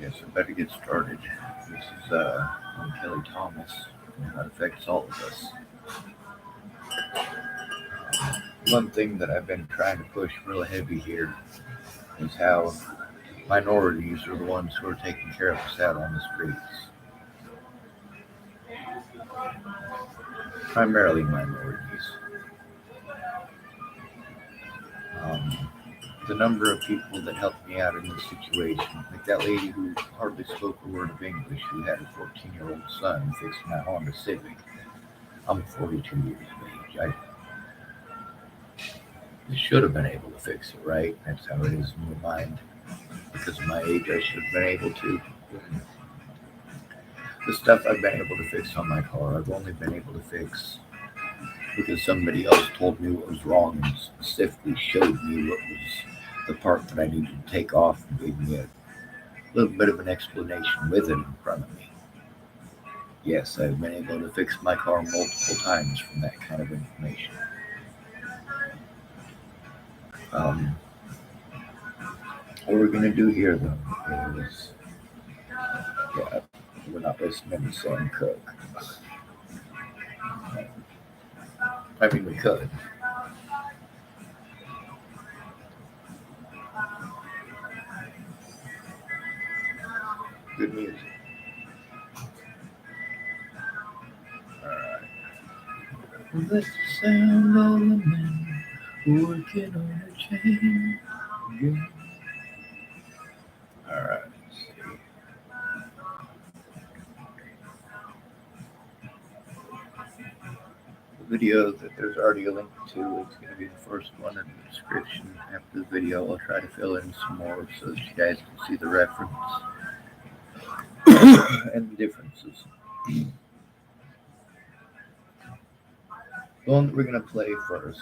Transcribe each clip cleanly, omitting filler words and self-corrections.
Yes, I better get started. This is I'm Kelly Thomas, and that affects all of us. One thing that I've been trying to push real heavy here is how minorities are the ones who are taking care of us out on the streets. Primarily minorities. Um, the number of people that helped me out in this situation, like that lady who hardly spoke a word of English, who had a 14-year-old son fixing my Honda Civic. I'm 42 years of age. I should have been able to fix it, right? That's how it is in my mind. Because of my age, I should have been able to. The stuff I've been able to fix on my car, I've only been able to fix because somebody else told me what was wrong and specifically showed me what was the part that I needed to take off and gave me a little bit of an explanation with it in front of me. Yes, I've been able to fix my car multiple times from that kind of information. Um, what we're going to do here, though, is yeah, we're not listening to Sam Cooke. I mean, we could. Good music. Alright. That's the sound of a man working on a chain. Yeah. Alright, let's see. The video that there's already a link to, it's going to be the first one in the description. After the video, I'll try to fill in some more so that you guys can see the reference and the differences. The one that we're going to play first.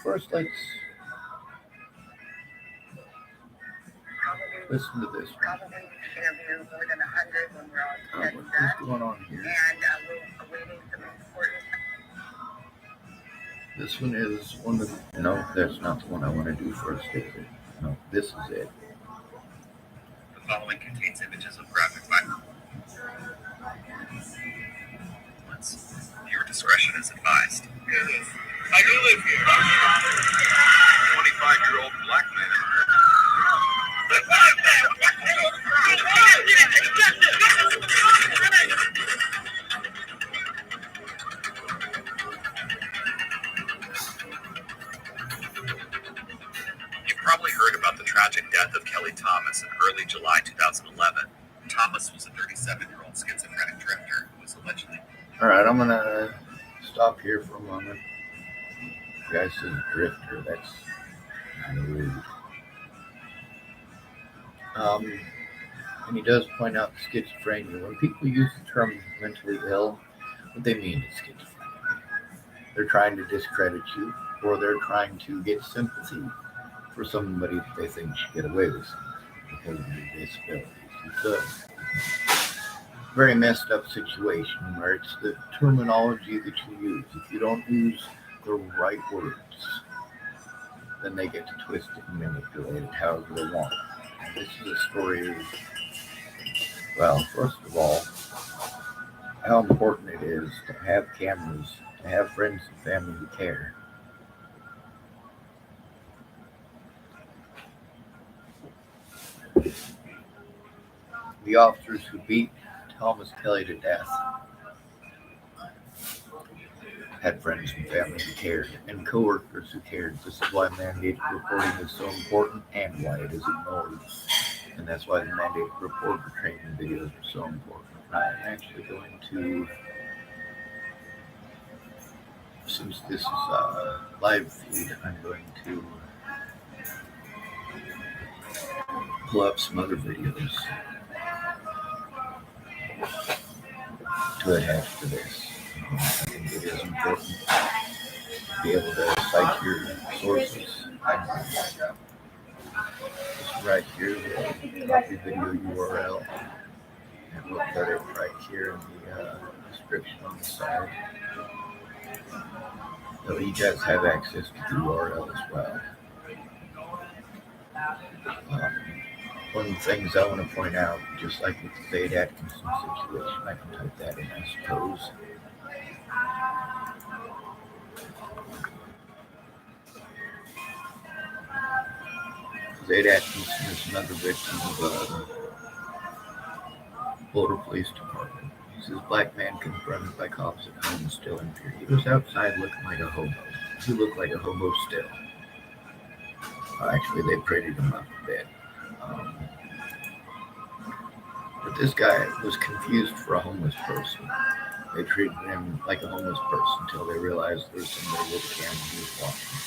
First, let's listen to this one. Interview more than 100 when we're all what's going on here? And we're awaiting some important. This one is one of the, no, that's not the one I want to do first, is it? No, this is it. The following contains images of graphic violence. Your discretion is advised. I do live here. 25-year-old black man. You've probably heard about the tragic death of Kelly Thomas in early July 2011. Thomas was a 37-year-old schizophrenic drifter who was allegedly... Alright, I'm going to stop here for a moment. The guy says drifter, that's kind of rude. And he does point out schizophrenia. When people use the term mentally ill, what they mean is schizophrenia. They're trying to discredit you, or they're trying to get sympathy for somebody that they think should get away with something because of their disabilities. It's a very messed up situation where it's the terminology that you use. If you don't use the right words, then they get to twist it and manipulate it however they want. And this is a story of, well, first of all, how important it is to have cameras, to have friends and family who care. The officers who beat Thomas Kelly to death had friends and family who cared, and coworkers who cared. This is why mandated reporting is so important and why it is ignored. And that's why the mandated reporter training videos are so important. I'm actually going to, since this is a live feed, I'm going to pull up some other videos to attach to this. I think it is important to be able to cite your sources. This right here, the copy video URL, and we'll put it right here in the description on the side. So you guys have access to the URL as well. One of the things I want to point out, just like with the Zaid Atkinson situation, I can type that in, I suppose. Zaid Atkinson is another victim of Boulder Police Department. He says black man confronted by cops at home still in fear. He was outside looking like a hobo. He looked like a hobo still. Actually, they prettied him up a bit. But this guy was confused for a homeless person. They treated him like a homeless person until they realized there was somebody with a camera who was watching.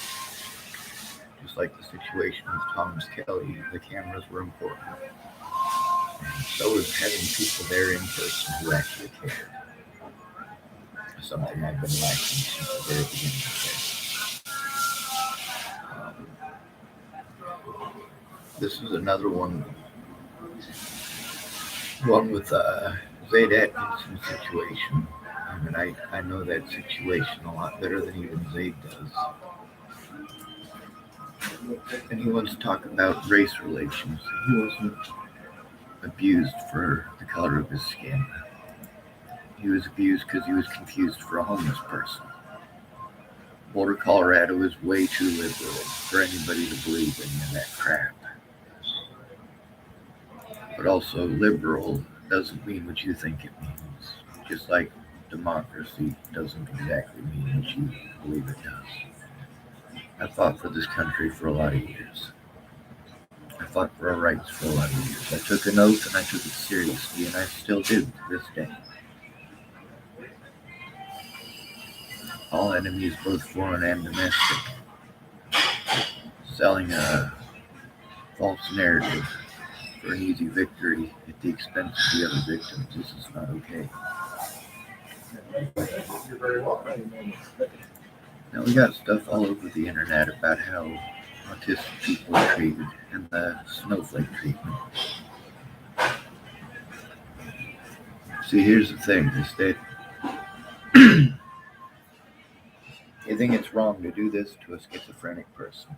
Just like the situation with Thomas Kelly, the cameras were important. And so was having people there in person who actually cared. Something I've been lacking since the very beginning of this. This is another one with Zaid Atkinson's situation. I mean, I know that situation a lot better than even Zaid does. And he wants to talk about race relations. He wasn't abused for the color of his skin. He was abused because he was confused for a homeless person. Boulder, Colorado is way too liberal for anybody to believe any of that crap. But also, liberal doesn't mean what you think it means. Just like democracy doesn't exactly mean what you believe it does. I fought for this country for a lot of years. I fought for our rights for a lot of years. I took an oath and I took it seriously, and I still do to this day. All enemies, both foreign and domestic. Selling a false narrative for an easy victory at the expense of the other victims. This is not okay. You're very welcome. Now we got stuff all over the internet about how autistic people are treated and the snowflake treatment. See, here's the thing, is that you think it's wrong to do this to a schizophrenic person,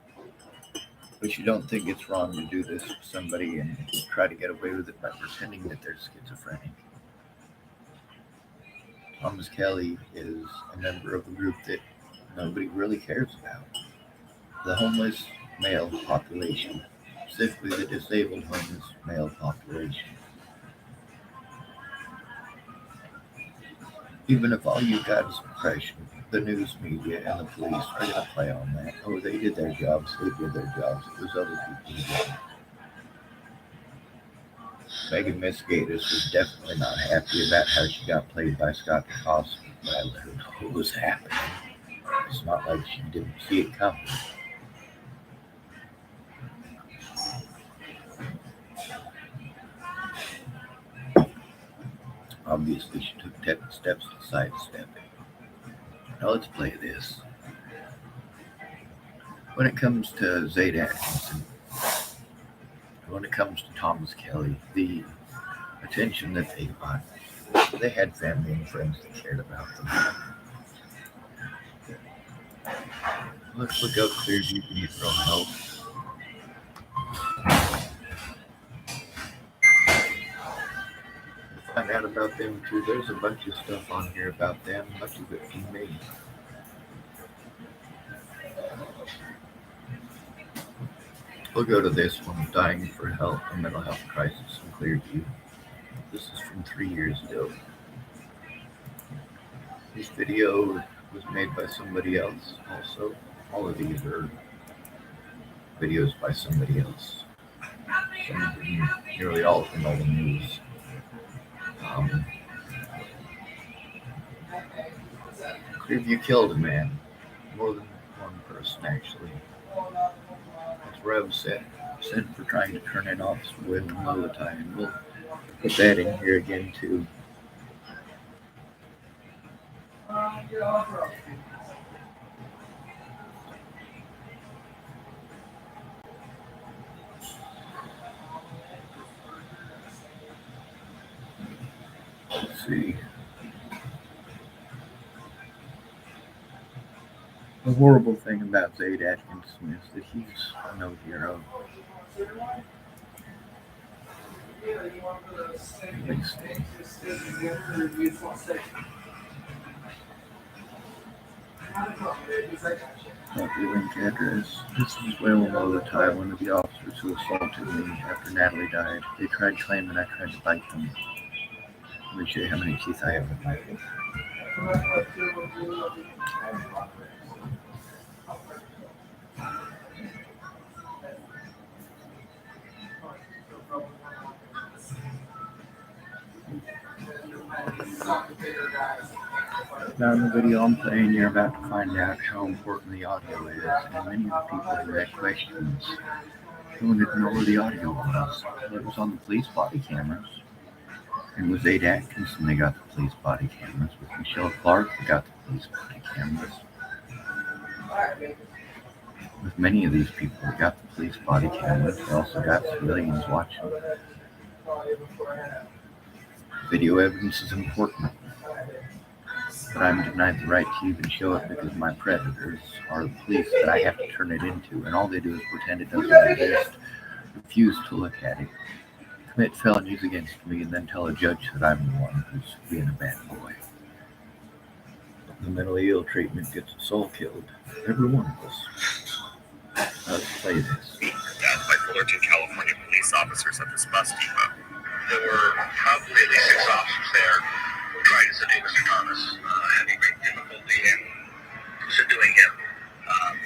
but you don't think it's wrong to do this to somebody and try to get away with it by pretending that they're schizophrenic. Thomas Kelly is a member of a group that nobody really cares about. The homeless male population, specifically the disabled homeless male population. Even if all you got is depression, the news media and the police are going to play on that. Oh, they did their jobs, it was other people who didn't. Megan Misgatis was definitely not happy about how she got played by Scott DeCosta, but I let her know what was happening. It's not like she didn't see it coming. Obviously, she took 10 steps to sidestep it. Now let's play this. When it comes to Zaid Atkinson, when it comes to Thomas Kelly, the attention that they got, they had family and friends that cared about them. Let's look up Clearview Behavioral Health. Find out about them too. There's a bunch of stuff on here about them, much of it from me. We'll go to this one, Dying for Help, a mental health crisis in Clearview. This is from 3 years ago. This video was made by somebody else also. All of these are videos by somebody else. Some of them, nearly all from all the news. Clearview killed a man. More than one person, actually. That's Rev said for trying to turn in Officer Will Molotov. And we'll put that in here again, too. Let's see. The horrible thing about Zaid Atkinson is that he's no hero. At least the link address. This is Wayland Molotai, one of the officers who assaulted me after Natalie died. They tried claiming I tried to bite them. Let me show you how many teeth I have in my face. Now in the video I'm playing, you're about to find out how important the audio is, and many of the people who had questions wanted to know where the audio was. It was on the police body cameras. And with Zaid Atkinson, they got the police body cameras. With Michelle Clark, they got the police body cameras. With many of these people, they got the police body cameras. They also got civilians watching. Video evidence is important, but I'm denied the right to even show it because my predators are the police that I have to turn it into, and all they do is pretend it doesn't exist, refuse to look at it, commit felonies against me, and then tell a judge that I'm the one who's being a bad boy. The mentally ill treatment gets us all killed. Every one of us. Let's play this. Death by Fullerton, California police officers at this bus depot. There were probably at least 6 officers there trying to subdue Mr. Thomas, having great difficulty in subduing him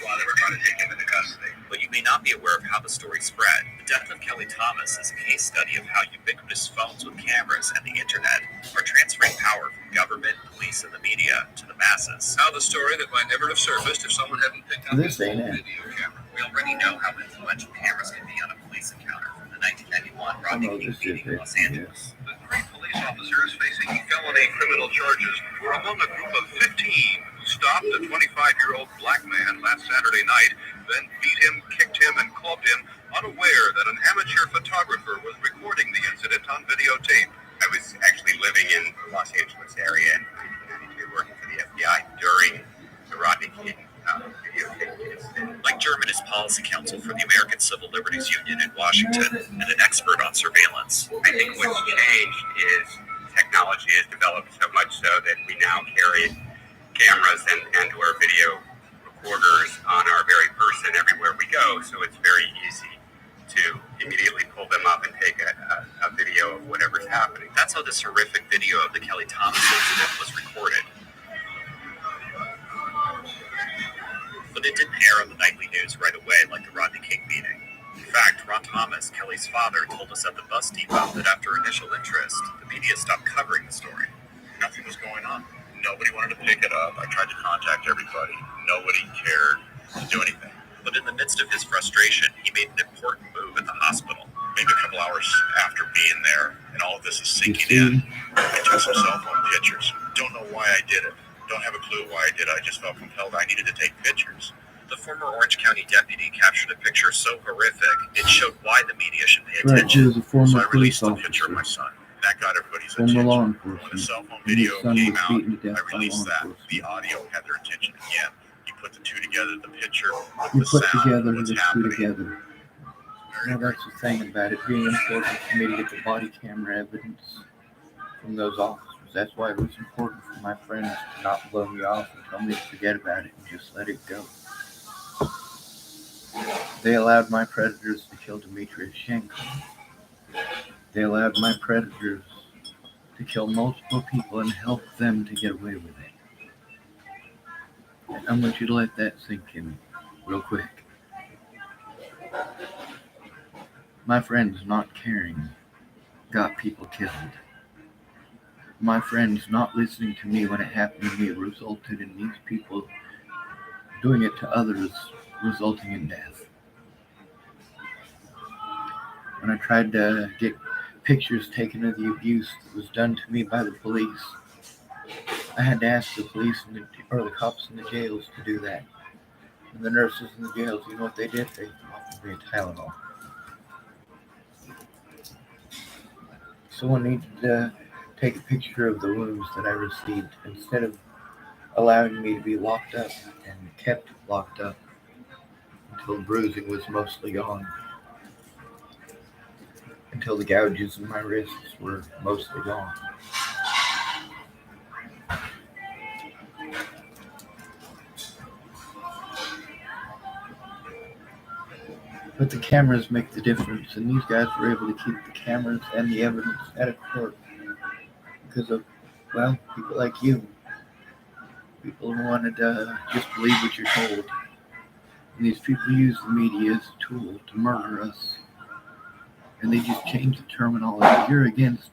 while they were trying to take him into custody. But you may not be aware of how the story spread. The death of Kelly Thomas is a case study of how ubiquitous phones with cameras and the internet are transferring power from government, police, and the media to the masses. Now the story that might never have surfaced if someone hadn't picked up This his ain't it. video camera. We already know how influential cameras can be on a police encounter from the 1991 Rodney King beating in Los Angeles. The 3 police officers facing felony criminal charges were among a group of 15 who stopped a 25-year-old black man last Saturday night, then beat him, kicked him, and clubbed him, unaware that an amateur photographer was recording the incident on videotape. I was actually living in the Los Angeles area in 1992, working for the FBI during the Rodney King videotape incident. Mike German is policy counsel for the American Civil Liberties Union in Washington and an expert on surveillance. I think what's changed is technology has developed so much so that we now carry cameras and or video recorders on our very person everywhere we go, so it's very easy to immediately pull them up and take a video of whatever's happening. That's how this horrific video of the Kelly Thomas incident was recorded. But it didn't air on the nightly news right away like the Rodney King beating. In fact, Ron Thomas, Kelly's father, told us at the bus depot that after initial interest, the media stopped covering the story. Nothing was going on. Nobody wanted to pick it up. I tried to contact everybody. Nobody cared to do anything. But in the midst of his frustration, he made an important move at the hospital. Maybe a couple hours after being there, and all of this is sinking You see? in, I took some cell phone pictures. Don't know why I did it. Don't have a clue why I did it. I just felt compelled I needed to take pictures. The former Orange County deputy captured a picture so horrific, it showed why the media should pay Right, attention. he was a former So I police released a picture of my officer, son. That got everybody's former attention. law When the enforcement, cell phone and his video son came was out, beaten to death I by law released that. enforcement. The audio had their attention again. You put the two together, the picture, with You the put sound, together what's the two happening. together. Now that's the thing about it being important for me to get the body camera evidence from those officers. That's why it was important for my friends to not blow me off and tell me to forget about it and just let it go. They allowed my predators to kill Dmitry Shenko. They allowed my predators to kill multiple people and help them to get away with it. I want you to let that sink in real quick. My friends not caring got people killed. My friends not listening to me when it happened to me resulted in these people doing it to others, resulting in death. When I tried to get pictures taken of the abuse that was done to me by the police, I had to ask the police or the cops in the jails to do that. And the nurses in the jails, you know what they did? They offered me a Tylenol. Someone needed to take a picture of the wounds that I received instead of allowing me to be locked up and kept locked up until the bruising was mostly gone, until the gouges in my wrists were mostly gone. But the cameras make the difference, and these guys were able to keep the cameras and the evidence out of court because of, well, people like you. People who wanted to just believe what you're told. And these people use the media as a tool to murder us. And they just change the terminology. You're against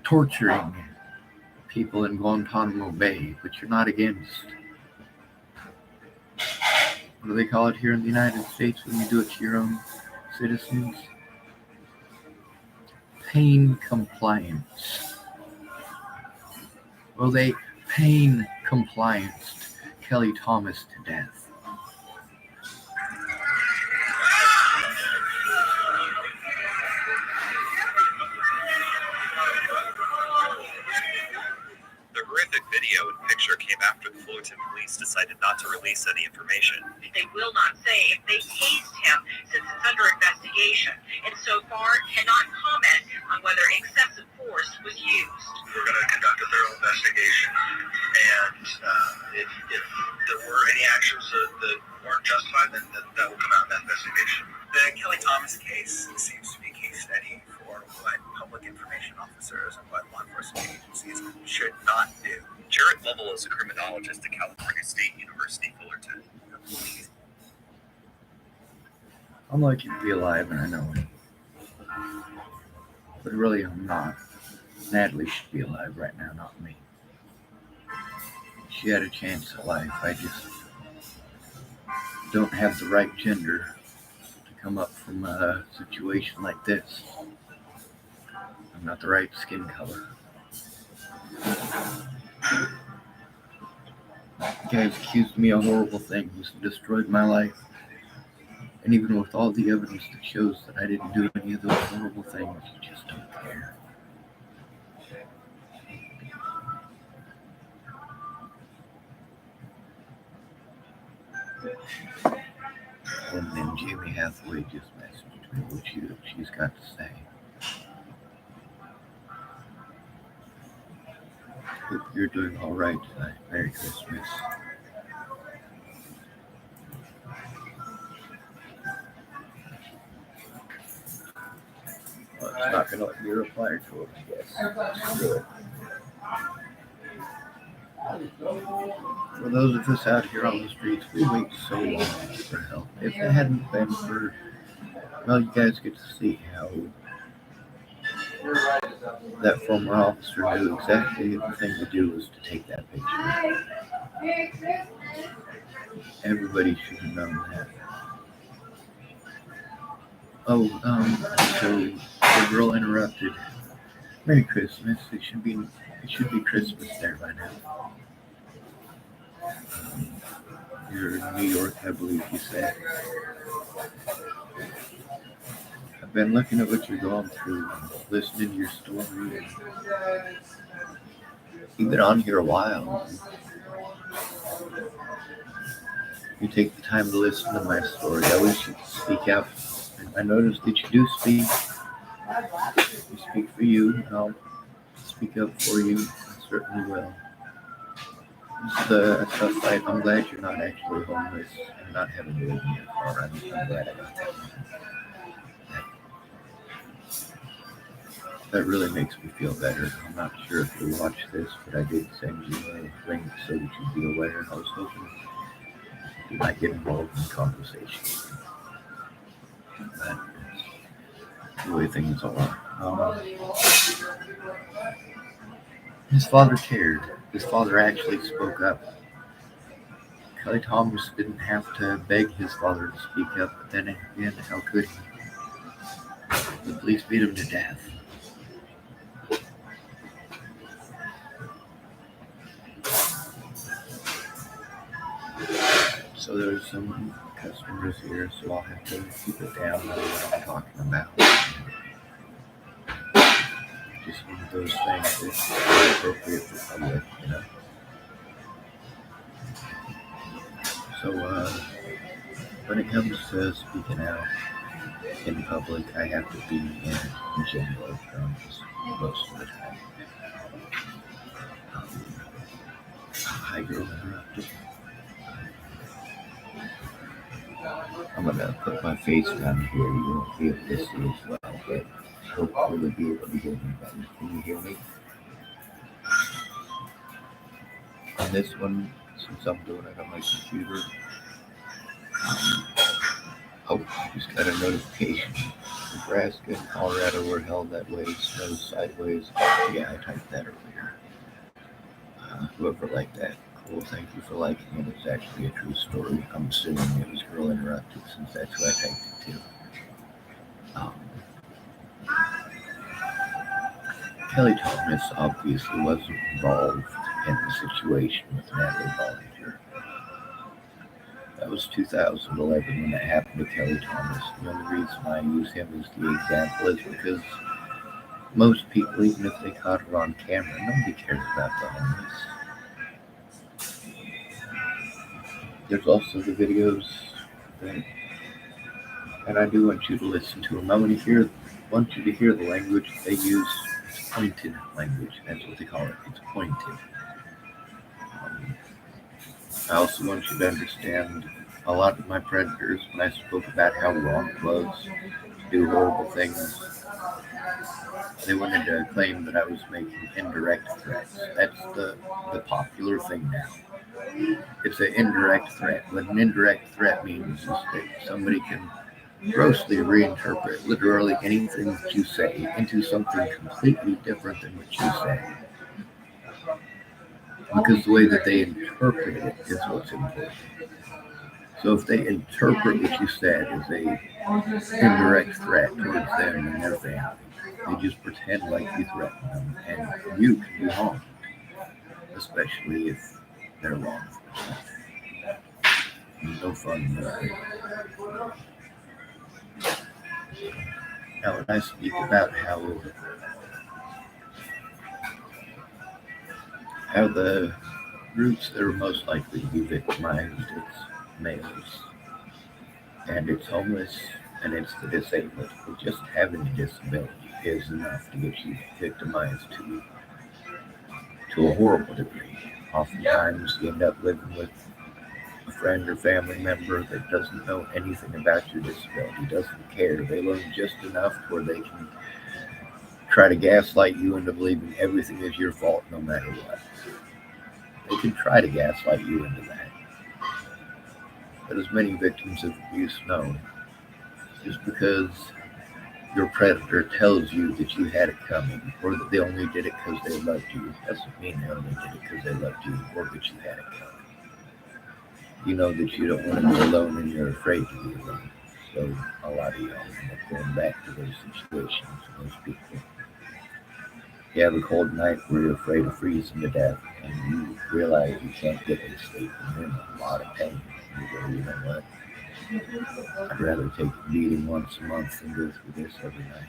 torturing people in Guantanamo Bay, but you're not against, what do they call it here in the United States when you do it to your own citizens? Pain compliance. Well, they pain complianced Kelly Thomas to death. The horrific video and picture came after the Fullerton police decided not to release any information. They will not say if they tased him since it's under investigation, and so far cannot comment on whether excessive force was used. We're going to conduct a thorough investigation, and if there were any actions that weren't justified, then that will come out in that investigation. The Kelly Thomas case seems to be a case study for what public information officers and what law enforcement agencies should not do. Jarrett Lovell is a criminologist at California State University, Fullerton. I'm lucky to be alive, and I know it. But really, I'm not. Natalie should be alive right now, not me. She had a chance at life. I just don't have the right gender to come up from a situation like this. I'm not the right skin color. You guys accused me of horrible things and destroyed my life. And even with all the evidence that shows that I didn't do any of those horrible things, you just don't care. And then Jamie Hathaway just messaged me what she's got to say. Hope you're doing all right tonight. Merry Christmas. Well, it's not going to let me reply to it, I guess. Screw it. For those of us out here on the streets, we wait so long for help. If it hadn't been for, well, you guys get to see how that former officer knew exactly the thing to do was to take that picture. Everybody should have known that. Oh, so the girl interrupted. Merry Christmas. It should be Christmas there by now. You're in New York, I believe you said. I've been looking at what you're going through, listening to your story. And you've been on here a while. You take the time to listen to my story. I wish you could speak out. I noticed that you do speak. You speak for you, and I'll speak up for you. I certainly will. It's a tough fight. I'm glad you're not actually homeless and not having to live in your car. I'm glad I got that. That really makes me feel better. I'm not sure if you watch this, but I did send you a link so that you'd be aware. I was hoping you might get involved in the conversation. But the way things are. His father cared. His father actually spoke up. Kelly Thomas didn't have to beg his father to speak up, but then again, how could he? The police beat him to death. So there's some customers here, so I'll have to keep it down on what I'm talking about. Just one of those things that's appropriate for public, you know. So, when it comes to speaking out in public, I have to be in general terms most of the time. Hi, girl, interrupted. I'm gonna put my face down here. You won't be able to see as well, but hopefully be able to hear me better. Can you hear me? On this one, since I'm doing it on my computer, oh, just got a notification. Nebraska and Colorado were held that way, snow sideways. Yeah, I typed that earlier. Whoever liked that, cool. Thank you for liking it. It's actually a true story. I'm assuming it was Girl Interrupted since that's who I typed it to. Kelly Thomas obviously wasn't involved in the situation with Natalie Bollinger. That was 2011 when that happened to Kelly Thomas. The only reason I use him as the example is because most people, even if they caught her on camera, nobody cares about the homeless. There's also the videos that, and I do want you to listen to them. I want you to hear the language they use. It's pointed language. That's what they call it. It's pointed. I also want you to understand a lot of my predators, when I spoke about how wrong it was to do horrible things, they wanted to claim that I was making indirect threats. That's the popular thing now. It's an indirect threat. What an indirect threat means is that somebody can grossly reinterpret literally anything that you say into something completely different than what you say. Because the way that they interpret it is what's important. So if they interpret what you said as a indirect threat towards them and their family, they just pretend like you threaten them, and you can be harmed, especially if they're law enforcement. No fun there. Now, when I speak about how the groups that are most likely to be victimized, it's males, and it's homeless, and it's the disabled. But just having a disability is enough to get you victimized to a horrible degree. Oftentimes, you end up living with a friend or family member that doesn't know anything about your disability, doesn't care. They learn just enough where they can try to gaslight you into believing everything is your fault no matter what. They can try to gaslight you into that. But as many victims of abuse know, just because your predator tells you that you had it coming, or that they only did it because they loved you, doesn't mean they only did it because they loved you, or that you had it coming. You know that you don't want to be alone and you're afraid to be alone. So a lot of y'all end up going back to those situations, those people. You have a cold night where you're afraid of freezing to death, and you realize you can't get any sleep, and you're in a lot of pain. And you go, you know what? I'd rather take a beating once a month than go through this every night.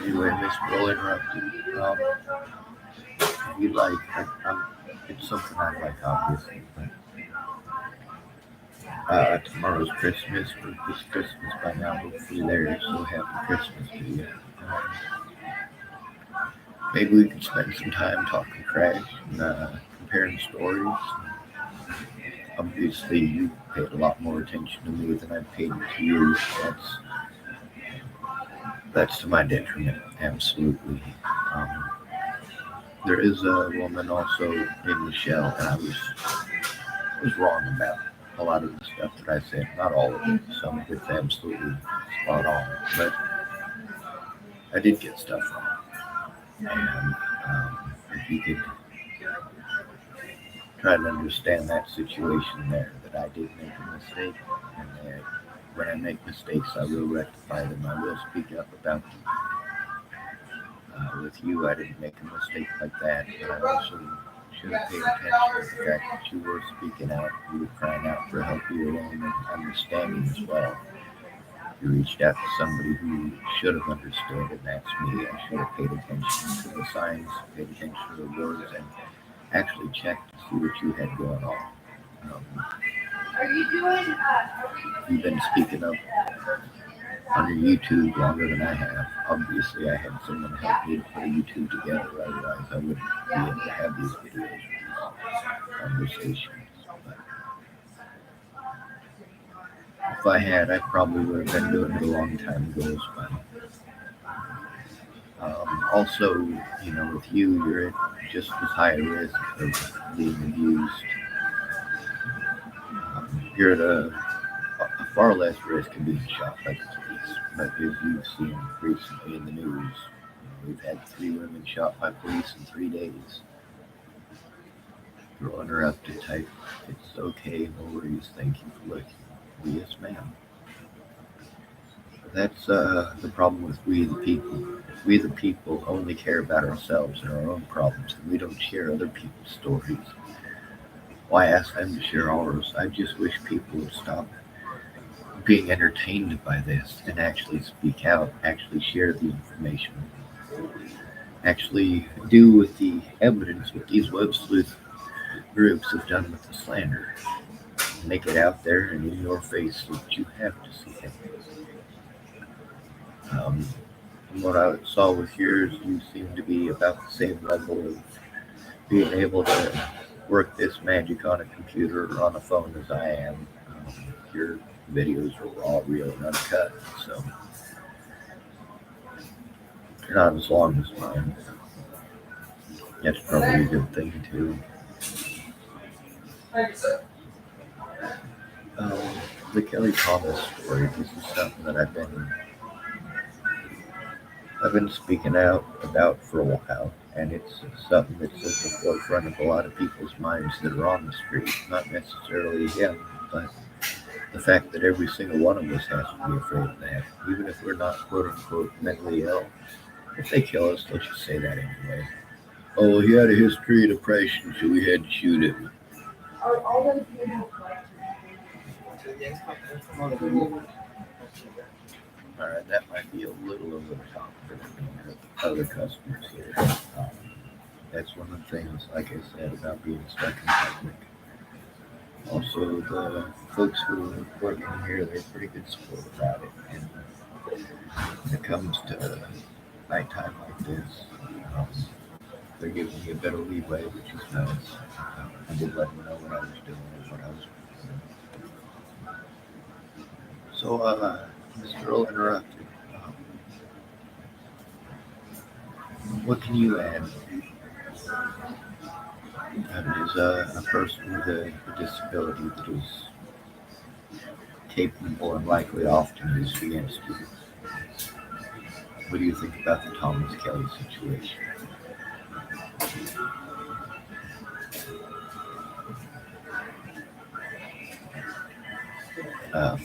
Anyway, Miss Girl Interrupted. If you'd like, it's something I'd like, obviously, but tomorrow's Christmas, or this Christmas by now, hopefully there, so happy Christmas to you. Maybe we could spend some time talking trash and comparing stories. Obviously, you paid a lot more attention to me than I paid to you. That's to my detriment, absolutely. There is a woman also named Michelle, and I was wrong about a lot of the stuff that I said. Not all of it. Some of it's absolutely spot on, but I did get stuff wrong. And if you could try to understand that situation there, that I did make a mistake, and that when I make mistakes, I will rectify them. I will speak up about them. With you, I didn't make a mistake like that, but I also should have paid attention to the fact that you were speaking out, you were crying out for help, you were alone and understanding as well. You reached out to somebody who should have understood, and that's me. I should have paid attention to the signs, paid attention to the words, and actually checked to see what you had going on. You've been speaking up on your YouTube longer than I have. Obviously, I had someone help me to put a YouTube together, otherwise I wouldn't be able to have these videos, these conversations. But if I had, I probably would have been doing it a long time ago as well. Also, with you, you're at just as high a risk of being abused. You're at a far less risk of being shot by the police. But as you've seen recently in the news, we've had 3 women shot by police in 3 days. Girl interrupted type, "It's okay, no worries, thank you for looking." Well, yes, ma'am. That's the problem with we the people. If we the people only care about ourselves and our own problems, and we don't share other people's stories, why ask them to share ours? I just wish people would stop being entertained by this and actually speak out, actually share the information, actually do with the evidence what these web sleuth groups have done with the slander. Make it out there and in your face so that you have to see it. From what I saw with yours, you seem to be about the same level of being able to work this magic on a computer or on a phone as I am. Your videos are raw, real, and uncut, so they're not as long as mine. That's probably a good thing too. The Kelly Thomas story. This is something that I've been speaking out about for a while, and it's something that's at the forefront of a lot of people's minds that are on the street. Not necessarily him, but the fact that every single one of us has to be afraid of that, even if we're not quote unquote mentally ill. If they kill us, let's just say that anyway. Oh, he had a history of depression, so we had to shoot him. Alright, that might be a little over the top for other customers here. That's one of the things, like I said, about being stuck in public. Also, the folks who are working here, they're pretty good support about it. And when it comes to nighttime like this, they're giving me a better leeway, which is nice. I did let them know what I was doing and what I was doing. So, Mr. Earl interrupted. What can you add? As a person with a disability that is capable and likely often used against you, what do you think about the Thomas Kelly situation?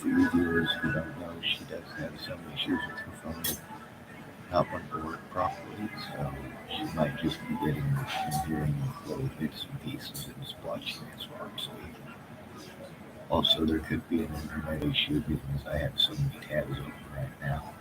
For you viewers who don't know, she does have some issues with her phone not wanting to work properly, so she might just be getting and hearing little bits and pieces and splotching as well. Also, there could be an internet issue because I have so many tabs open right now.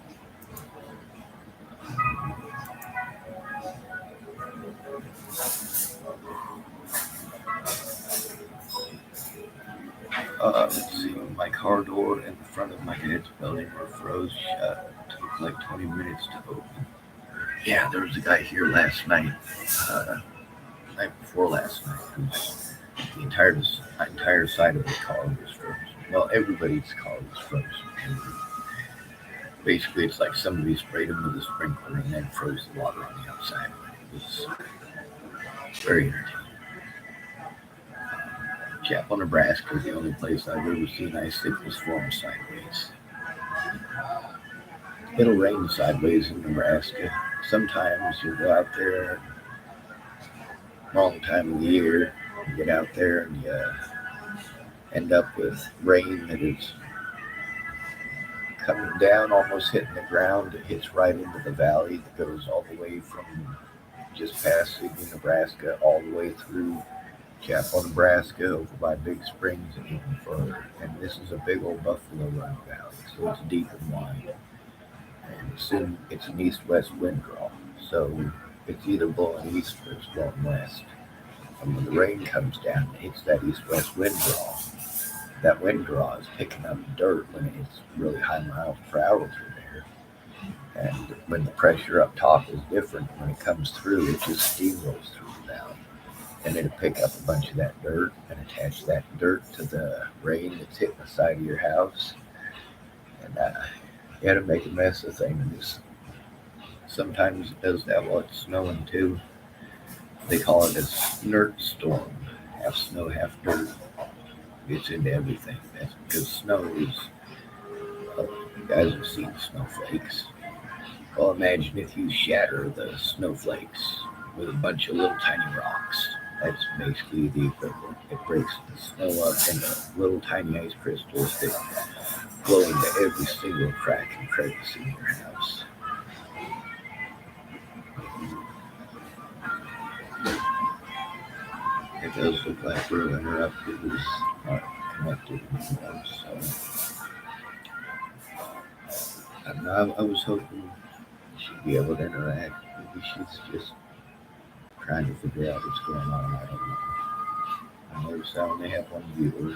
Let's see, my car door and the front of my dad's building were froze shut. It took like 20 minutes to open. Yeah, there was a guy here last night, night before last night, who's the entire side of the car was frozen. Well, everybody's car was frozen. And basically, it's like somebody sprayed him with a sprinkler and then froze the water on the outside. It was very entertaining. Chapel, Nebraska is the only place I've ever seen ice thickness form sideways. It'll rain sideways in Nebraska. Sometimes you'll go out there, wrong time of the year, you get out there and you end up with rain that is coming down, almost hitting the ground. It hits right into the valley that goes all the way from just past Sydney, Nebraska, all the way through Chappell, Nebraska, over by Big Springs and even further. And this is a big old Buffalo Run valley, so it's deep and wide. And it's an east-west wind draw, so it's either blowing east or it's blowing west. And when the rain comes down and hits that east-west wind draw, that wind draw is picking up dirt when it's really high miles per hour through there. And when the pressure up top is different, when it comes through, it just steamrolls through the valley. And it'll pick up a bunch of that dirt and attach that dirt to the rain that's hitting the side of your house. And it'll make a mess of things. Sometimes it does that while it's snowing too. They call it a snert storm. Half snow, half dirt. Gets into everything. That's because snow is, you guys have seen snowflakes. Well, imagine if you shatter the snowflakes with a bunch of little tiny rocks. That's basically the equivalent. It breaks the snow up into little tiny ice crystals that blow into every single crack and crevice in your house. It does look like we're interrupted. It was not connected anymore, so I don't know. I was hoping she'd be able to interact. Maybe she's just trying to figure out what's going on. I don't know. I noticed I only have one viewer.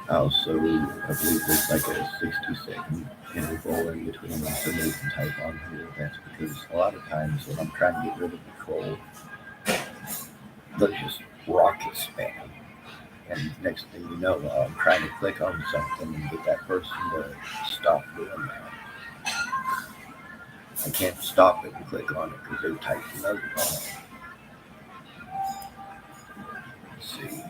Also, I believe there's like a 60-second interval in between when somebody can type on here. That's because a lot of times when I'm trying to get rid of the troll, they'll just rocket spam. And next thing you know, I'm trying to click on something and get that person to stop doing that. I can't stop it and click on it because they typed another one. Let's see.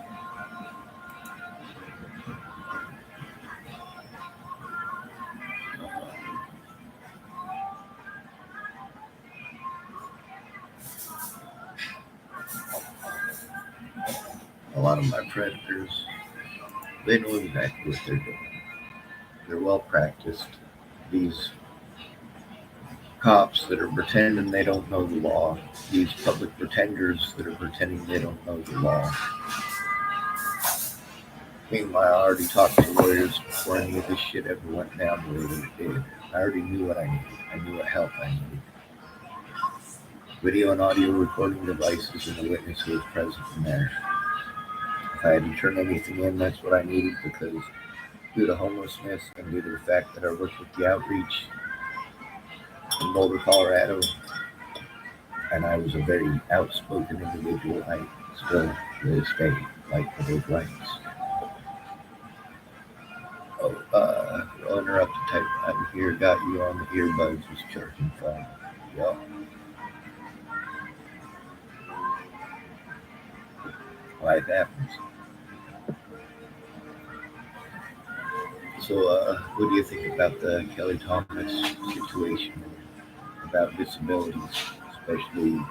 A lot of my predators, they know exactly what they're doing. They're well practiced. These cops that are pretending they don't know the law, these public pretenders that are pretending they don't know the law. Meanwhile, I already talked to lawyers before any of this shit ever went down the way that it did. I already knew what I needed. I knew what help I needed. Video and audio recording devices and a witness who was present in there. If I hadn't turned anything in, that's what I needed, because due to homelessness and due to the fact that I worked with the outreach in Boulder, Colorado, and I was a very outspoken individual, I still to this day fight for those rights. We'll interrupt the type out here. Got you on the earbuds, was charging fine. Yup. Life happens. So, what do you think about the Kelly Thomas situation about disabilities, especially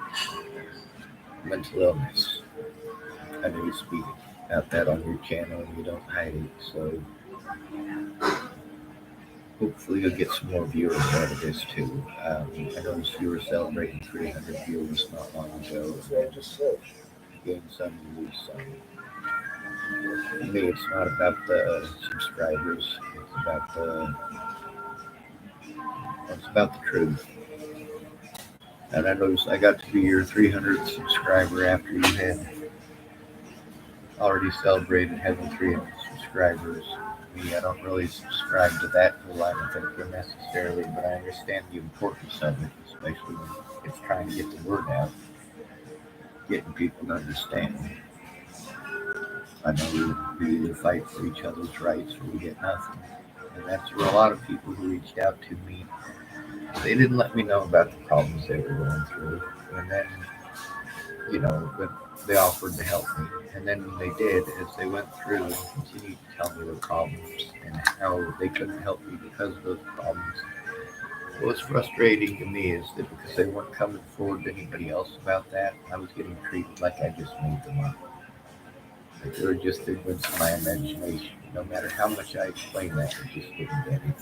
mental illness? I know you speak about that on your channel and you don't hide it, so hopefully you'll get some more viewers out of this too. I noticed you were celebrating 300 viewers not long ago. Gain some, you lose some. For me, it's not about the subscribers. It's about the truth. And I noticed I got to be your 300th subscriber after you had already celebrated having 300 subscribers. Me, I don't really subscribe to that whole line of thinking necessarily, but I understand the importance of it, especially when it's trying to get the word out, getting people to understand. I know we either fight for each other's rights or we get nothing. And that's where a lot of people who reached out to me, they didn't let me know about the problems they were going through. And then, when they offered to help me. And then when they did, as they went through and continued to tell me their problems and how they couldn't help me because of those problems. What's frustrating to me is that because they weren't coming forward to anybody else about that, I was getting treated like I just made them up. Like they were just figments of my imagination. No matter how much I explained that, I just didn't get it.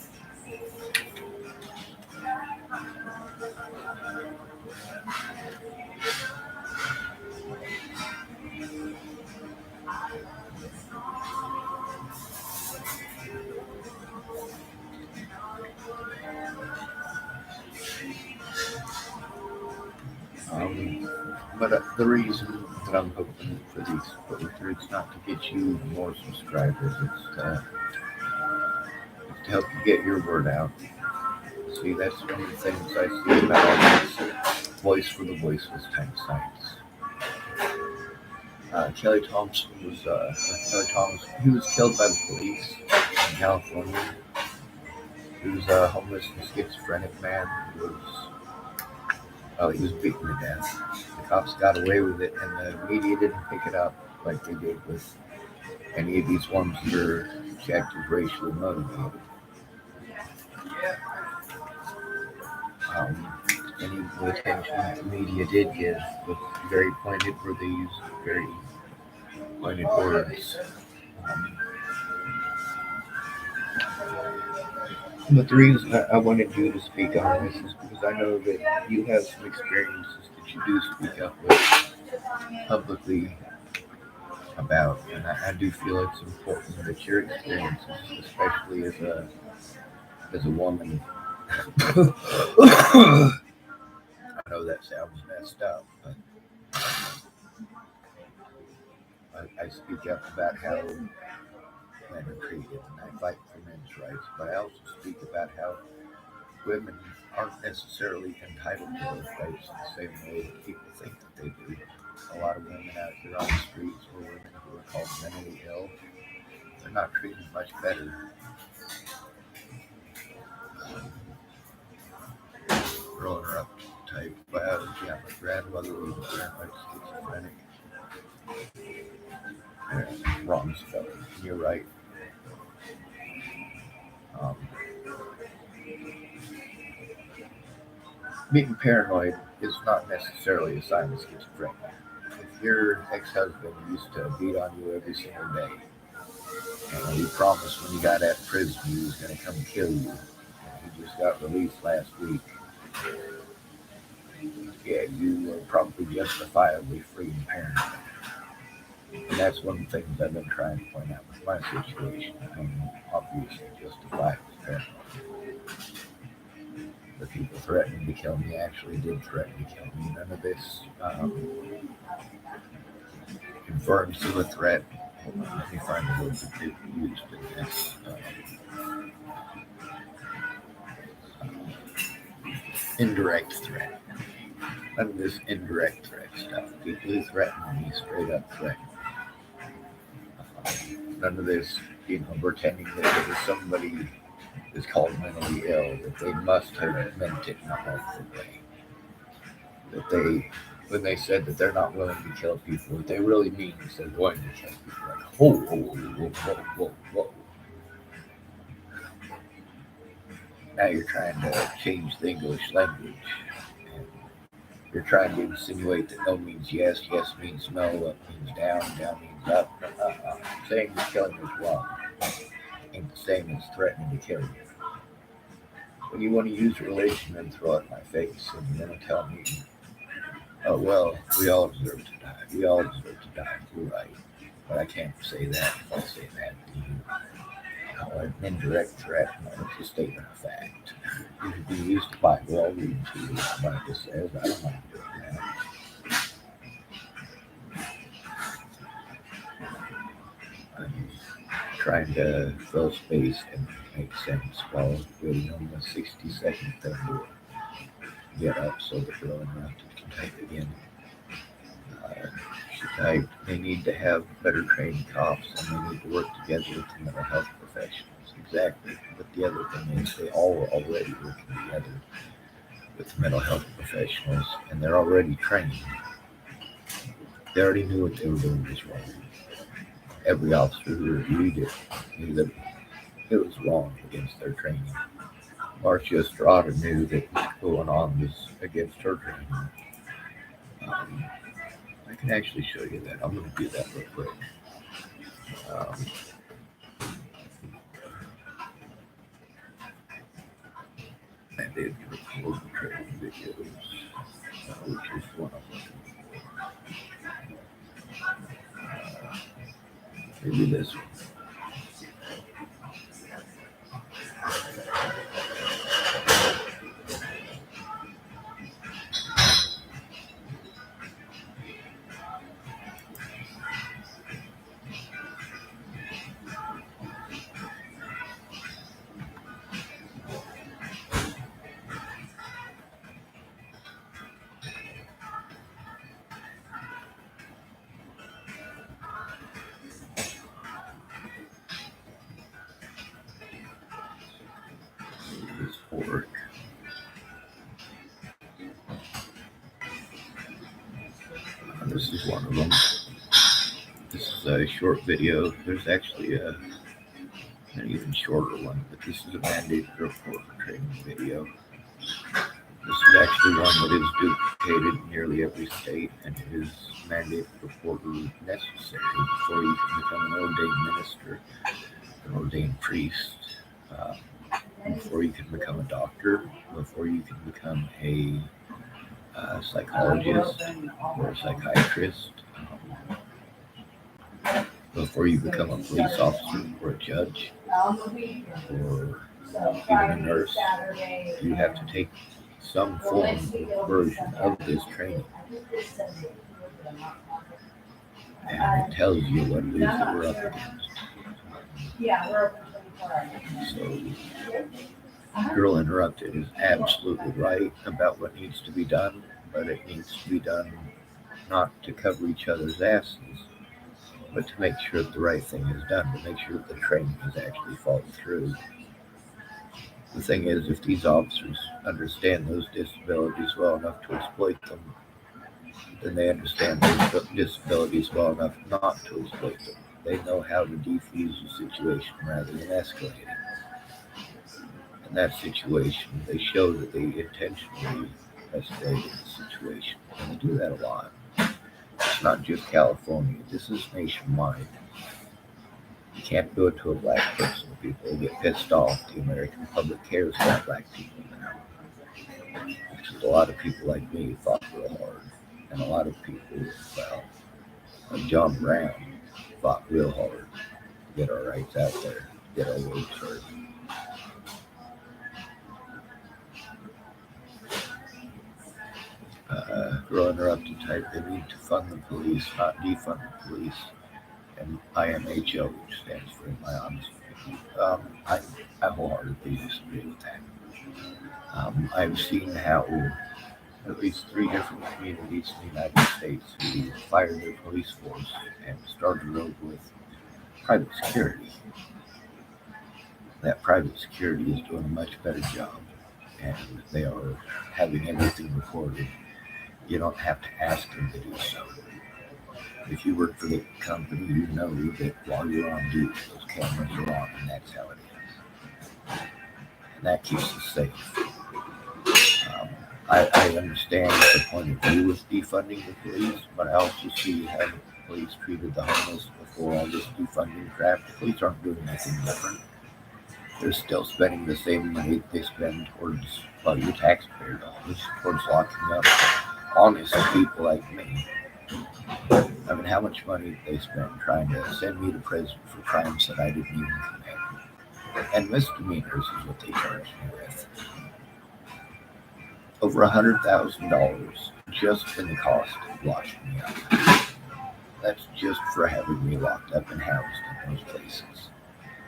But the reason that I'm hoping for these filters, it's not to get you more subscribers. It's to help you get your word out. See, that's one of the things I see about all this voice for the voiceless type sites. Kelly Thompson was he was killed by the police in California. He was a homeless and schizophrenic man he was beaten to death. The cops got away with it, and the media didn't pick it up like they did with any of these ones that are checked as racially motivated. Any of the attention that the media did give was very pointed, where they used very pointed words. But the reason I wanted you to speak on this is because I know that you have some experiences that you do speak up with publicly about, and I do feel it's important that your experiences, especially as a woman, I know that sounds messed up, but I speak up about how men are treated, and I fight for men's rights, but I also speak about how women aren't necessarily entitled to those rights the same way that people think that they do. A lot of women out here on the streets, or women who are called mentally ill, they're not treated much better. Growing her up type biology, my grandmother was paranoid schizophrenic. Wrong spelling. You're right. Being paranoid is not necessarily a sign of schizophrenia. If your ex-husband used to beat on you every single day, and he promised when you got out of prison he was going to come kill you, and he just got released last week, yeah, you were probably justifiably free and paranoid. And that's one of the things I've been trying to point out with my situation. I'm obviously justifiably paranoid. The people threatening to kill me actually did threaten to kill me. None of this confirms to the threat. Hold on, let me find the words that people used in this. Indirect threat. None of this indirect threat stuff. People who threaten me straight up threaten. None of this, pretending that there was somebody is called mentally ill, that they must have meant it in a harmful way. That when they said that they're not willing to kill people, what they really mean is they're going to kill people. Like, whoa. Now you're trying to change the English language. And you're trying to insinuate that no means yes, yes means no, up means down, down means up. Saying you're killing is wrong. Ain't the same as threatening to kill you. When you want to use religion and throw it in my face, and you want to tell me, oh, well, we all deserve to die. We all deserve to die. You're right. But I can't say that if I say that to you. An indirect threat, it's a statement of fact. You can use the Bible. I'll read to you what the Bible says. I don't mind doing that. I'm trying to fill space and make sense while waiting on the 60-second thing to get up so that Rowan Mountain can type again. She typed, they need to have better trained cops and they need to work together with the mental health professionals. Exactly. But the other thing is they all were already working together with mental health professionals and they're already trained. They already knew what they were doing was wrong. Every officer who reviewed it knew that it was wrong against their training. Marcia Estrada knew that what was going on was against her training. I can actually show you that. I'm going to do that real quick. I did record the training videos, which is one of them. Maybe this one. is a short video. There's actually an even shorter one, but this is a mandated reporter training video. This is actually one that is duplicated in nearly every state and is mandated reporter necessary before you can become an ordained minister, an ordained priest, before you can become a doctor, before you can become a psychologist or a psychiatrist, before you become a police officer or a judge or even a nurse. You have to take some form or version of this training. And it tells you what it is that we're up against. So, Girl Interrupted is absolutely right about what needs to be done, but it needs to be done not to cover each other's asses, but to make sure that the right thing is done, to make sure that the training is actually followed through. The thing is, if these officers understand those disabilities well enough to exploit them, then they understand those disabilities well enough not to exploit them. They know how to defuse the situation rather than escalate it. In that situation, they show that they intentionally escalated the situation, and they do that a lot. It's not just California. This is nationwide. You can't do it to a black person. People will get pissed off. The American public cares about black people now. Because a lot of people like me fought real hard. And a lot of people, well, like John Brown, fought real hard to get our rights out there, get our votes heard. Girl Interrupted type, they need to fund the police, not defund the police. And IMHO, which stands for In My Honest Opinion. I wholeheartedly disagree with that. I've seen how at least 3 different communities in the United States who fired their police force and started over with private security. That private security is doing a much better job, and they are having everything recorded. You don't have to ask them to do so. If you work for the company, you know that while you're on duty, those cameras are on, and that's how it is. And that keeps us safe. I understand the point of view with defunding the police, but I also see how the police treated the homeless before all this defunding crap. The police aren't doing anything different. They're still spending the same money they spend towards, well, your taxpayer dollars, towards locking up honest people like me. I mean, how much money did they spend trying to send me to prison for crimes that I didn't even commit? And misdemeanors is what they charged me with. Over $100,000 just in the cost of locking me up. That's just for having me locked up and housed in those places.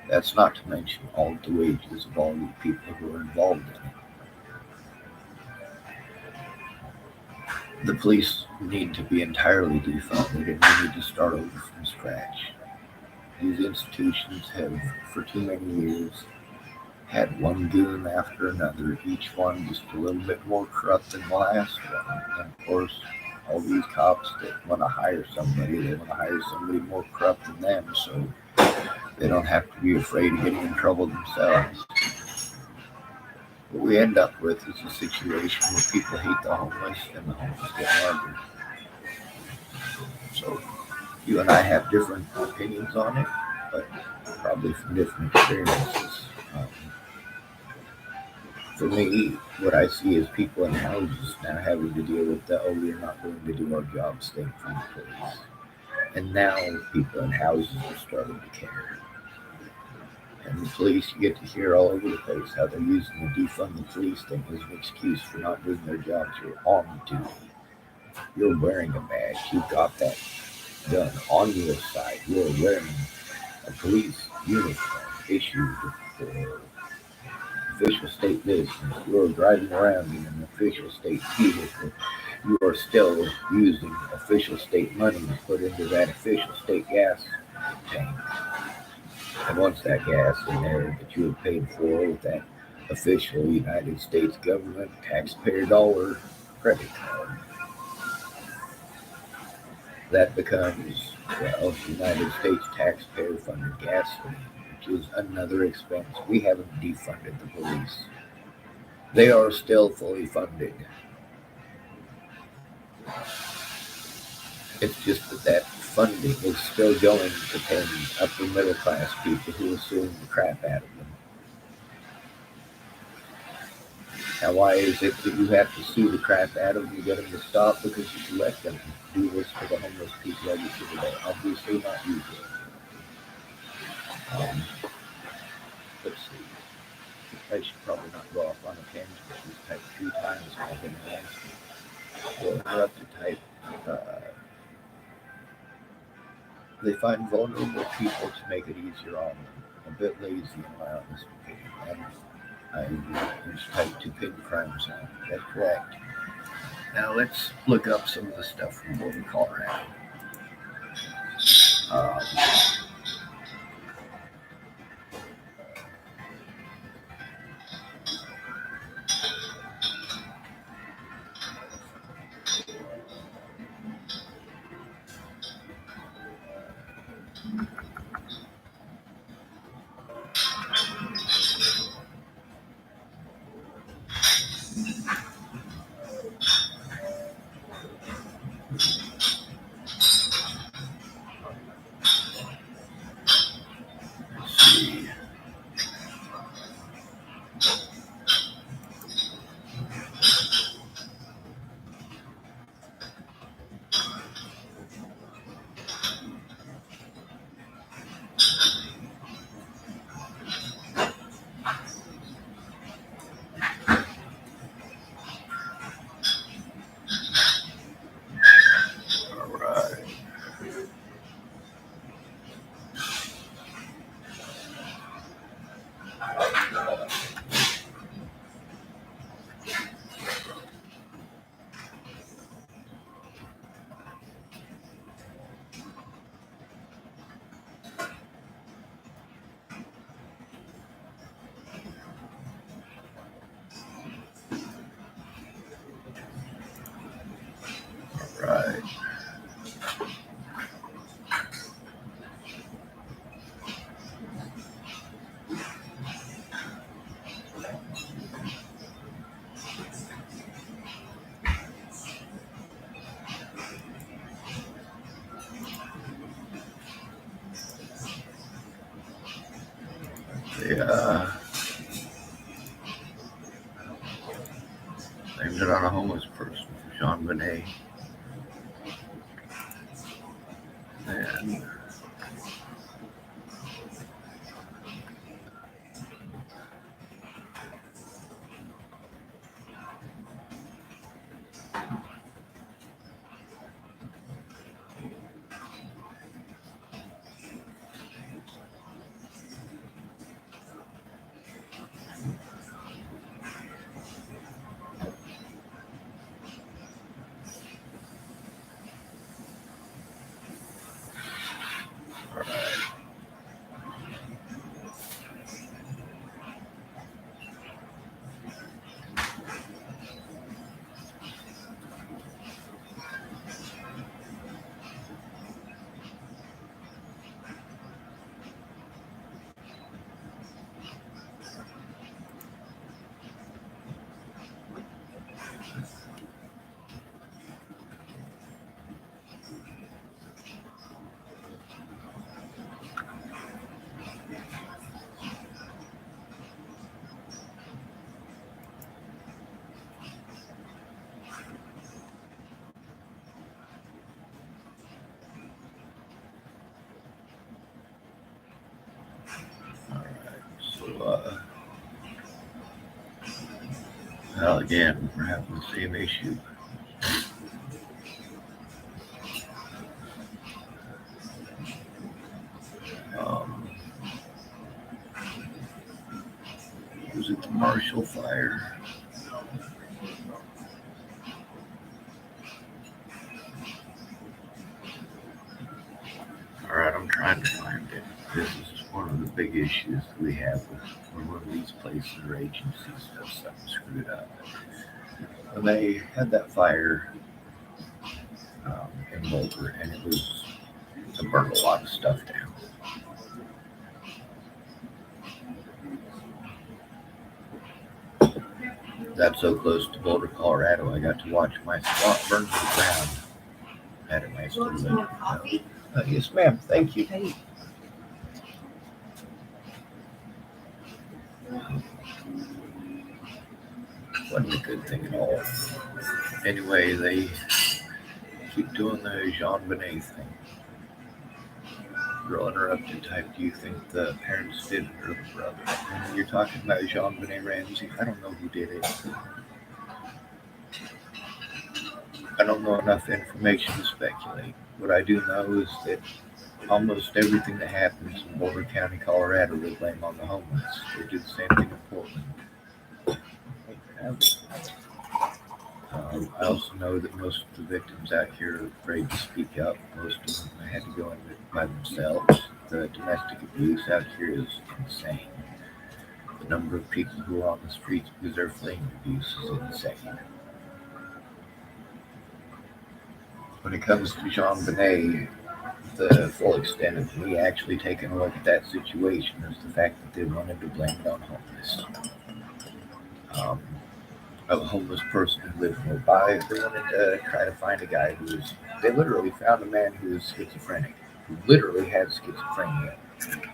That's not to mention all the wages of all the people who are involved in it. The police need to be entirely defunded, and we need to start over from scratch. These institutions have, for too many years, had one goon after another, each one just a little bit more corrupt than the last one. And of course, all these cops that want to hire somebody, they want to hire somebody more corrupt than them, so they don't have to be afraid of getting in trouble themselves. What we end up with is a situation where people hate the homeless and the homeless get murdered. So you and I have different opinions on it, but probably from different experiences. For me, what I see is people in houses now having to deal with we're not going to do our jobs thing from the police. And now people in houses are starting to care. And the police, you get to hear all over the place how they're using the defund the police thing as an excuse for not doing their jobs. You're on duty. You're wearing a badge. You've got that gun on your side. You're wearing a police uniform issued for official state business. You're driving around in an official state vehicle. You are still using official state money to put into that official state gas tank. And once that gas in there that you have paid for with that official United States government taxpayer dollar credit card, that becomes, well, United States taxpayer funded gasoline, which is another expense. We haven't defunded the police. They are still fully funded. It's just that funding is still going to pay upper middle class people who assume the crap out of them. Now, why is it that you have to sue the crap out of them to get them to stop? Because you let them do this to the homeless people every single day. Obviously not you. Let's see. I should probably not go off on a tangent. She's typed 3 times and I've been asked. So we're up to type. They find vulnerable people to make it easier on them. A bit lazy in my honest opinion. And I just typed 2 pin crimes on. That's correct. Now let's look up some of the stuff from Boulder, Colorado. Right. Blamed it on a homeless person, Jean Benet. And well, again, we're having the same issue. Was it the Marshall Fire? All right, I'm trying to find it. This is one of the big issues we have when one of these places or agencies does something screwed up. When they had that fire in Boulder, and it burned a lot of stuff down. Got so close to Boulder, Colorado, I got to watch my swamp burn to the ground. Had a nice little yes, ma'am. Thank you. Wasn't a good thing at all. Anyway, they keep doing the JonBenét thing. Girl interrupted type, do you think the parents did it or the brother? And you're talking about JonBenét Ramsey. I don't know who did it. I don't know enough information to speculate. What I do know is that almost everything that happens in Boulder County, Colorado, they blame on the homeless. They do the same thing in Portland. I also know that most of the victims out here are afraid to speak up. Most of them had to go in by themselves. The domestic abuse out here is insane. The number of people who are on the streets because they're fleeing abuse is insane. When it comes to JonBenét, the full extent of me actually taking a look at that situation is the fact that they wanted to blame it on homeless. A homeless person who lived nearby, they wanted to try to find a guy they literally found a man who was schizophrenic, who literally had schizophrenia.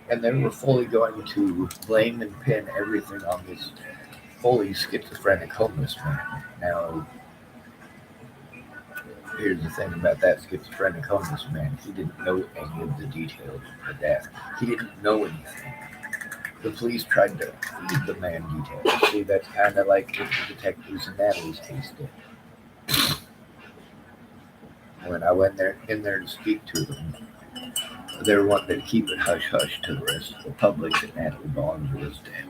And they were fully going to blame and pin everything on this fully schizophrenic homeless man. Now, here's the thing about that schizophrenic homeless man. He didn't know any of the details of the death. He didn't know anything. The police tried to feed the man details. See, that's kind of like what the detectives in Natalie's case did. When I went in there to speak to them, they were wanting to keep it hush-hush to the rest of the public that Natalie Bollinger was dead.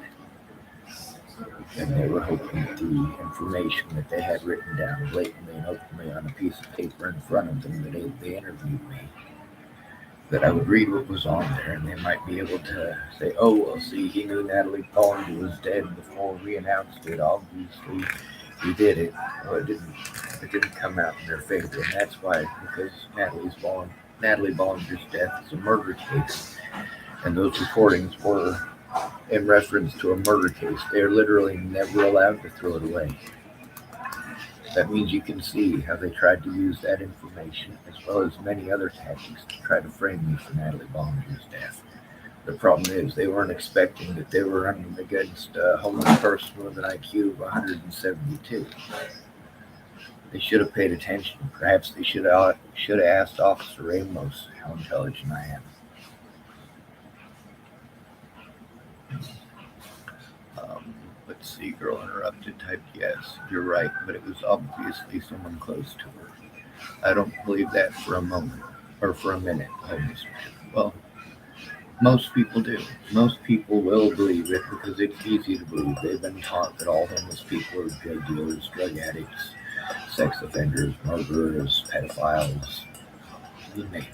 And they were hoping that the information that they had written down blatantly and openly on a piece of paper in front of them, that they interviewed me, that I would read what was on there, and they might be able to say, oh, well, see, he knew Natalie Bollinger was dead before we announced it. Obviously, he did it. Well, it didn't come out in their favor, and that's why, because Natalie Bollinger's death is a murder case, and those recordings were in reference to a murder case. They're literally never allowed to throw it away. That means you can see how they tried to use that information as well as many other tactics to try to frame me for Natalie Bollinger's death. The problem is they weren't expecting that they were running against a homeless person with an IQ of 172. They should have paid attention. Perhaps they should have asked Officer Ramos how intelligent I am. Let's see, girl interrupted typed yes, you're right, but it was obviously someone close to her. I don't believe that for a moment, or for a minute, homeless man. Well, most people do. Most people will believe it because it's easy to believe. They've been taught that all homeless people are drug dealers, drug addicts, sex offenders, murderers, pedophiles, you name it.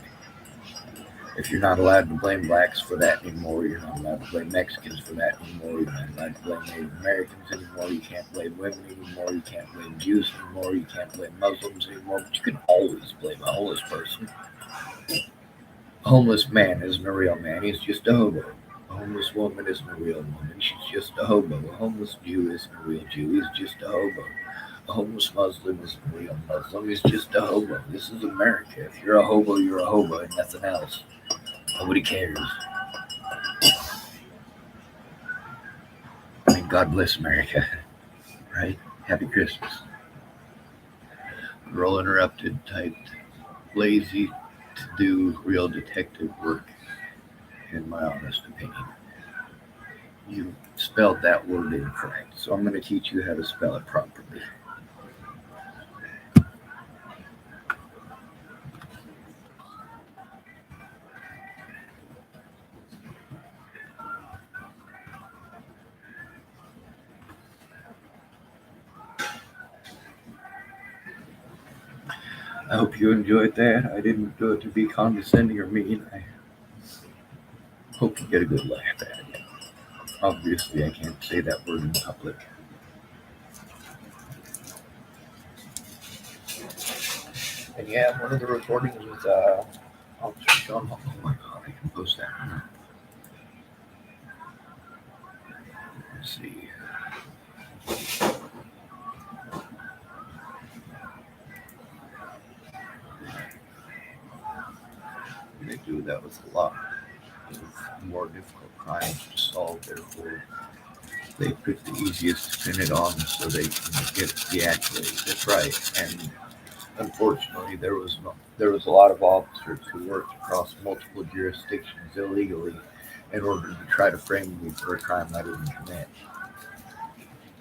If you're not allowed to blame blacks for that anymore, you're not allowed to blame Mexicans for that anymore, you're not allowed to blame Native Americans anymore, you can't blame women anymore, you can't blame Jews anymore, you can't blame Muslims anymore, but you can always blame a homeless person. A homeless man isn't a real man, he's just a hobo. A homeless woman isn't a real woman, she's just a hobo. A homeless Jew isn't a real Jew, he's just a hobo. A homeless Muslim isn't a real Muslim, he's just a hobo. This is America. If you're a hobo, you're a hobo and nothing else. Nobody cares. I mean, God bless America, right? Happy Christmas. Girl interrupted typed, lazy to do real detective work, in my honest opinion. You spelled that word incorrect, so I'm going to teach you how to spell it properly. I hope you enjoyed that. I didn't do it to be condescending or mean. I hope you get a good laugh at it. Obviously, I can't say that word in public. And yeah, one of the recordings with Officer Sean. Oh my God, I can post that one. Let's see. They do that with a lot of more difficult crimes to solve. Therefore, they pick the easiest to pin it on so they can get the accolades. That's right. And unfortunately, there was a lot of officers who worked across multiple jurisdictions illegally in order to try to frame me for a crime I didn't commit.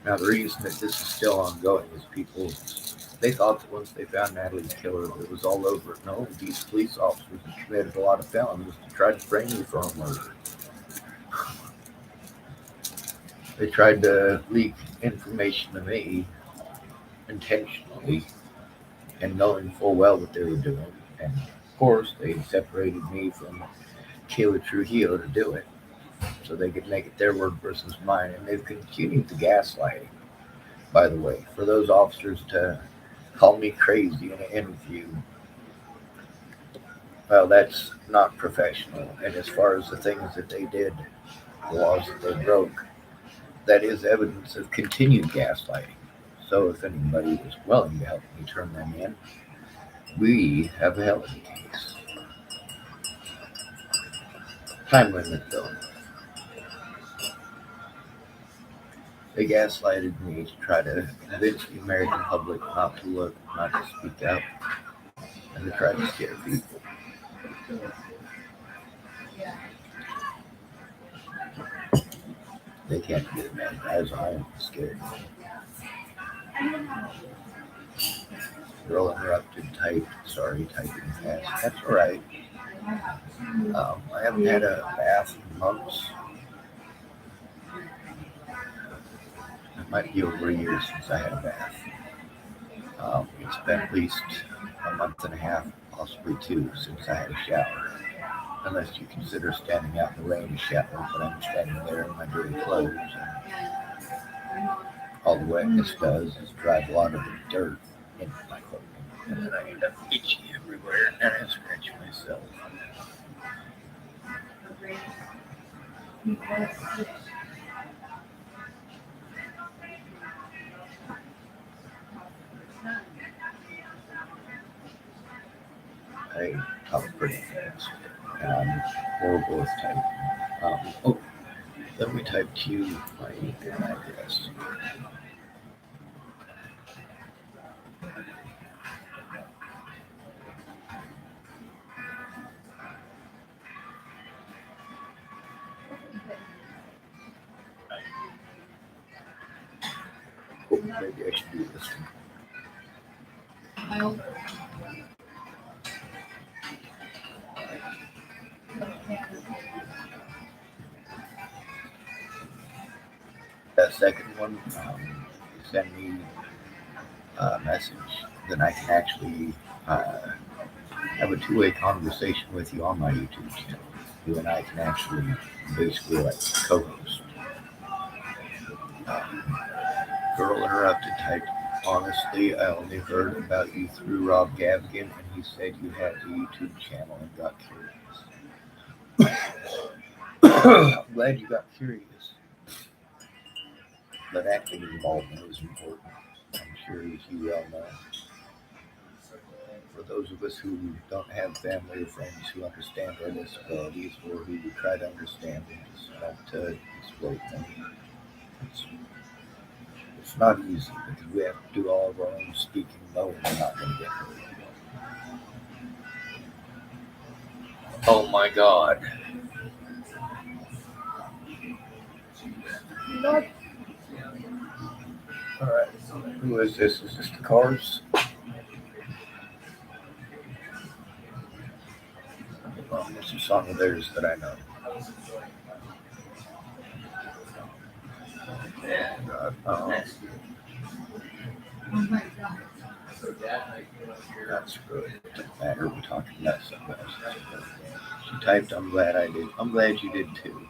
Now, the reason that this is still ongoing is they thought that once they found Natalie's killer, it was all over. No, these police officers have committed a lot of felonies to try to frame me for a murder. They tried to leak information to me intentionally and knowing full well what they were doing. And of course, they separated me from Kayla Trujillo to do it so they could make it their word versus mine. And they've continued the gaslighting, by the way, for those officers to call me crazy in an interview. Well, that's not professional. And as far as the things that they did, the laws that they broke, that is evidence of continued gaslighting. So if anybody is willing to help me turn them in, we have a hell of a case. Time limit though. They gaslighted me to try to convince the American public not to look, not to speak up, and to try to scare people. They can't get mad as I am scared. Girl interrupted, typing fast. That's alright. I haven't had a bath in months. It might be over a year since I had a bath. It's been at least a month and a half, possibly 2, since I had a shower. Unless you consider standing out in the rain to shower, but I'm standing there in my dirty clothes. And all the wetness does is drive a lot of the dirt into my clothing. And then I end up itchy everywhere and I scratch myself. I talk pretty fast, and I'm horrible with typing. Let me type to you my email address. Oh, maybe I should do this one. That second one, send me a message, then I can actually have a two-way conversation with you on my YouTube channel. You and I can actually basically like co-host. Girl interrupted, typed, honestly, I only heard about you through Rob Gavigan, and he said you had a YouTube channel and got curious. I'm glad you got curious. But acting involvement is important. I'm sure as you well know. For those of us who don't have family or friends who understand our disabilities or who try to understand and just want to exploit them, it's not easy because we have to do all of our own speaking, knowing we're not going to get hurt. Oh my God. Alright, who is this? Is this the Cars? It's a song of theirs that I know. God, that's good. Doesn't matter. We're talking about something else. She typed, I'm glad I did. I'm glad you did too.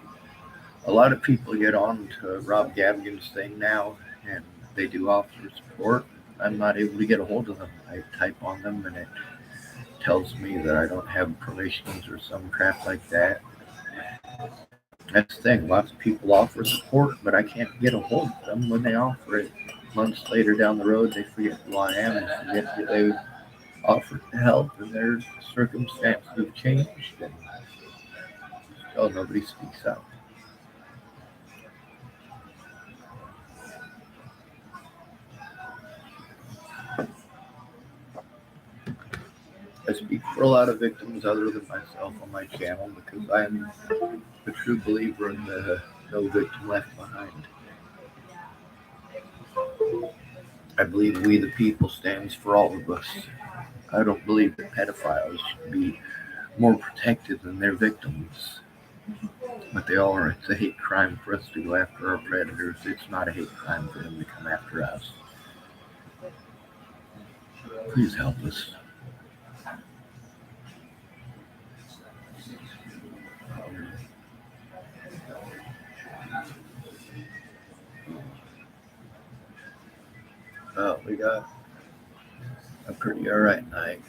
A lot of people get on to Rob Gavigan's thing now, and they do offer support. I'm not able to get a hold of them. I type on them, and it tells me that I don't have permissions or some crap like that. That's the thing. Lots of people offer support, but I can't get a hold of them when they offer it. Months later down the road, they forget who I am and forget that they offered to help, and their circumstances have changed, and still nobody speaks up. I speak for a lot of victims other than myself on my channel because I'm a true believer in the no victim left behind. I believe we the people stands for all of us. I don't believe that pedophiles should be more protected than their victims. But they are. It's a hate crime for us to go after our predators. It's not a hate crime for them to come after us. Please help us. We got a pretty alright night.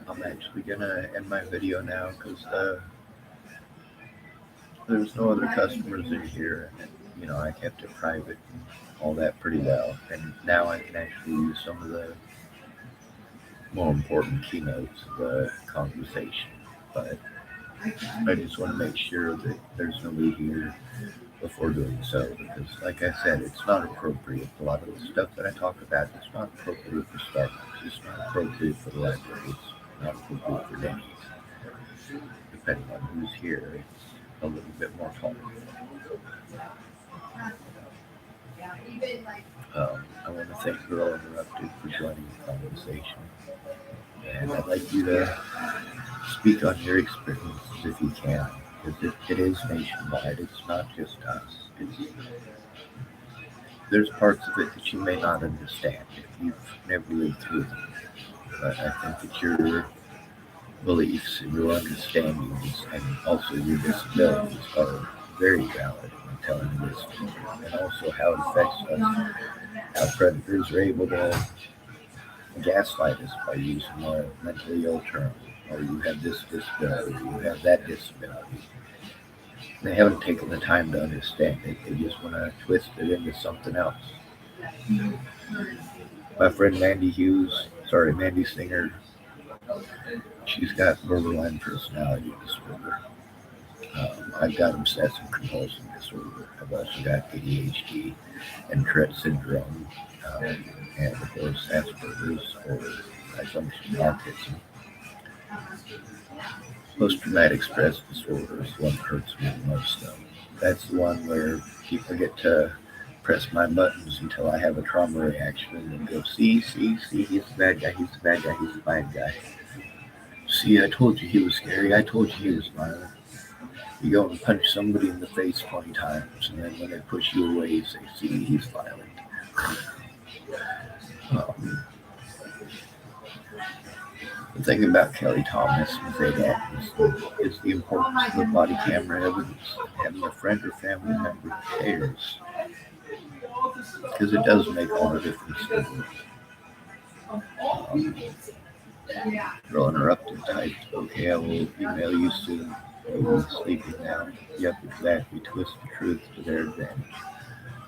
I'm actually gonna end my video now because there's no other customers in here, and I kept it private and all that pretty well. And now I can actually use some of the more important keynotes of the conversation. But I just want to make sure that there's nobody here before doing so, because like I said, it's not appropriate. A lot of the stuff that I talk about, it's not appropriate for Starbucks, it's not appropriate for the library, it's not appropriate for Denny's. Depending on who's here, it's a little bit more tolerable. I want to thank Girl Interrupted for joining the conversation, and I'd like you to speak on your experiences if you can, because it is nationwide. It's not just us. There's parts of it that you may not understand if you've never lived through them. But I think that your beliefs and your understandings and also your disabilities are very valid in telling this story, and also how it affects us, how predators are able to gaslight us by using a mentally ill term, or you have this disability, you have that disability. They haven't taken the time to understand it. They just want to twist it into something else. My friend Mandy Singer, she's got borderline personality disorder. I've got obsessive compulsive disorder. I've also got ADHD and Tourette syndrome, and of course Asperger's or dysfunctional autism. Post-traumatic stress disorder is the one that hurts me the most, though. That's the one where people get to press my buttons until I have a trauma reaction and go, see, he's the bad guy, he's the bad guy, he's the bad guy. See, I told you he was scary, I told you he was violent. You go and punch somebody in the face 20 times, and then when they push you away, you say, see, he's violent. The thing about Kelly Thomas and Zay Atkins is the importance of the body camera evidence. Having a friend or family member who cares, because it does make all the difference. Girl Interrupted typed, okay, I will email you soon. You're sleeping now. Yep, exactly. Twist the truth to their advantage.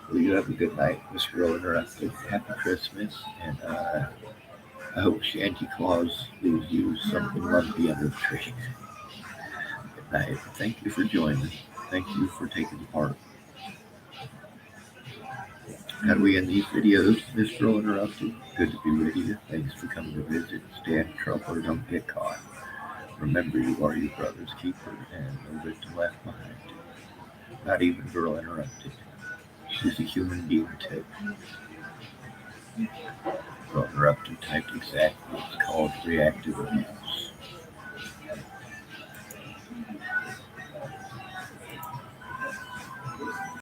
Well, you have a good night, Miss Girl Interrupted. Happy Christmas, and I hope Shanty Claus leaves you something lumpy under the tree. Good night. Thank you for joining. Thank you for taking part. How do we end these videos, Miss Girl Interrupted? Good to be with you. Thanks for coming to visit. Stay out of trouble or don't get caught. Remember, you are your brother's keeper and no victim left behind. Not even Girl Interrupted. She's a human being too. Girl Interrupted typed exactly. It's called reactive abuse.